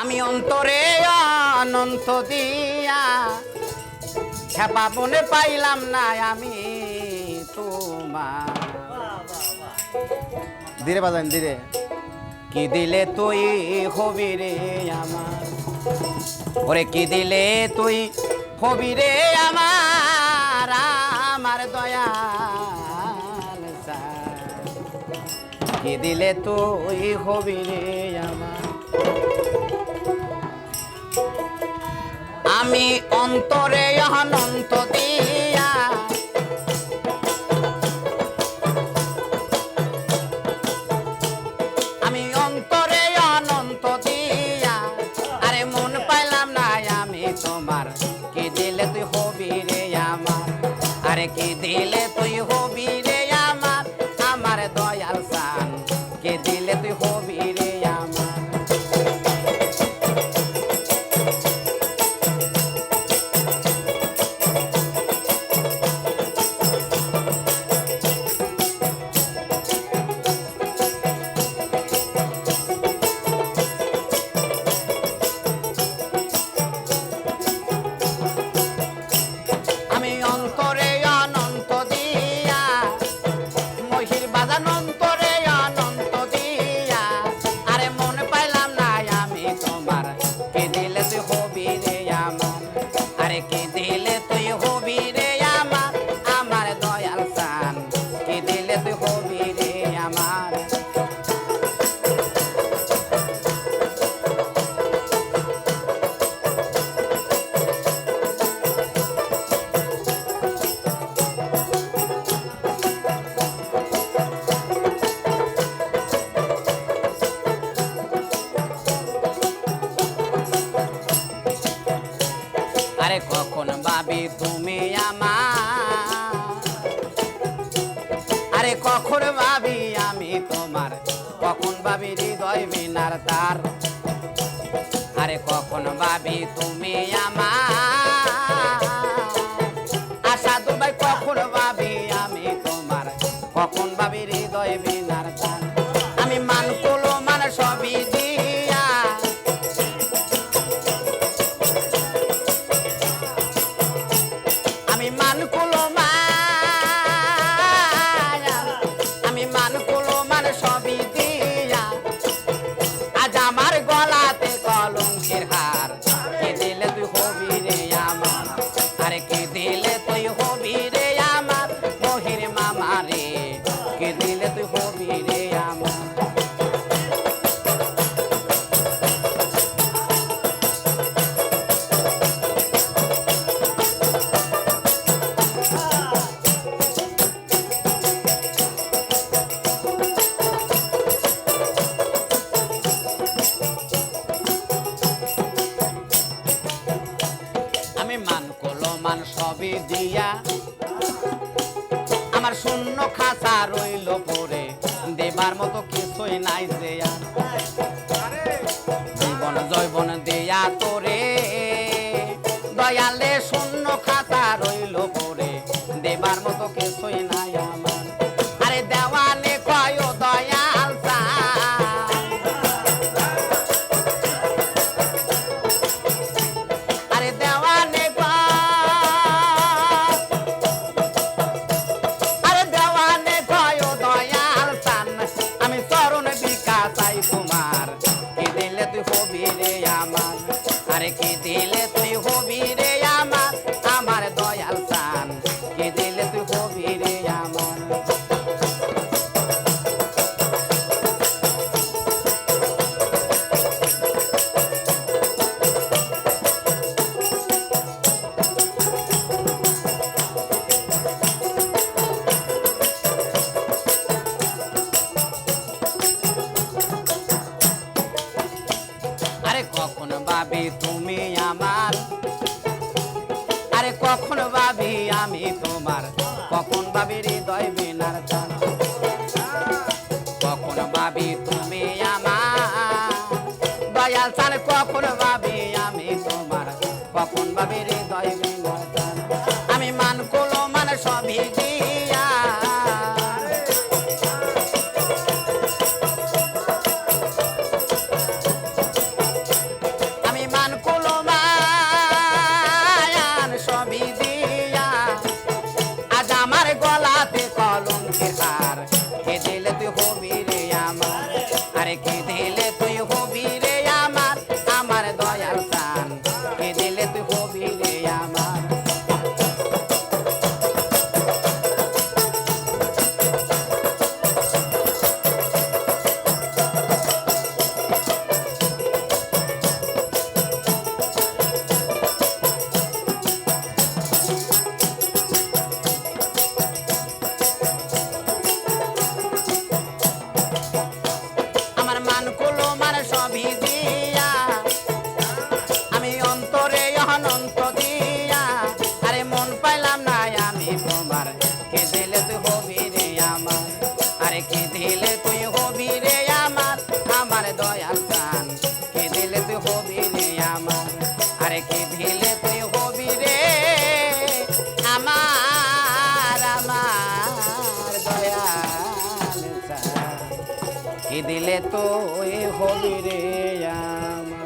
আমি অন্তরে অনন্ত দিয়া খেপা মনে পাইলাম না আমি তোমার। ধীরে বাজান ধীরে। কি দিলে তুই হবি রে আমার, ওরে কি দিলে তুই হবি রে আমার, আমার দয়াল চাঁদ। কি দিলে তুই হবি রে আমার। আমি অন্তরে অনন্ত দিয়া আমি অন্তরে অনন্ত দিয়া আরে মন পাইলাম না আমি তোমার। কি দিলে তুই হবি রে আমার, আরে কি দিলে তুই হবি রে আমার, আমার দয়াল চাঁদ। কি দিলে তুই হবি রে আমার। আমি অন্তরে অনন্ত দিয়া মহির বাজান অন্তরে অনন্ত দিয়া আরে মন পাইলাম না আমি তোমার। কি দিলে তুই হবি রে আমার, আরে কি দিলে তুই হবি রে আমার, আমার দয়াল চাঁদ। কি দিলে তুই হবি রে আমার। আরে কখন ভাবি তুমি আমার, আরে কখন ভাবি আমি তোমার, কখন ভাবি হৃদয় মিনার তার। আরে কখন ভাবি তুমি আমার, আশা দুবাই কখন ভাবি আমি তোমার, কখন ভাবি হৃদয় মিনার তার। আমি মান কুলো মান সবই দিয়া আমি মান কুলো মান, আমি মান কুলো মান সবই দিয়া আজ আমার গলাতে কলঙ্কের হার। কি দিলে তুই হবি রে আমার, আরে কি দিলে তুই হবি রে আমার মহির মামা রে। কি দিলে তুই হবি রে আমার। আমি মান কলো মান সবই দিয়া আমার শূন্য খাঁচা রইল পরে, দেবার মতো কিছুই নাই যে আর। জীবন জৈবন দেয়া তোরে দয়ালে শূন্য খাঁচা রইল পরে, দেবার মতো কিছুই নাই আমার। আরে দেওয়ালে কয় দয়াল চাঁদ, আরে দেওয়ালে আরে দেওয়ালে কয় দয়াল চাঁদ, আমি চরণ বিকা চাই তোমার। কি দিলে তুই হবি রে আমার, আরে কি দিলে তুই হবি রে আমার, আমার দয়াল চাঁদ। কি দিলে তুই হবি রে আমার। আরে কখন ভাবি তুমি আমার, আরে কখন ভাবি আমি তোমার, কখন ভাবি হৃদয় বিনার টান। কখন ভাবি তুমি আমার দয়াল চাঁদ, কখন ভাবি আমি তোমার, কখন ভাবি হৃদয় বিনার টান। আমি মান কুলো মান সবই দিয়া আমার আরে কি দিলে তুই হবি রে আমার আমার দয়াল চাঁদ কি দিলে তুই হবি রে আমার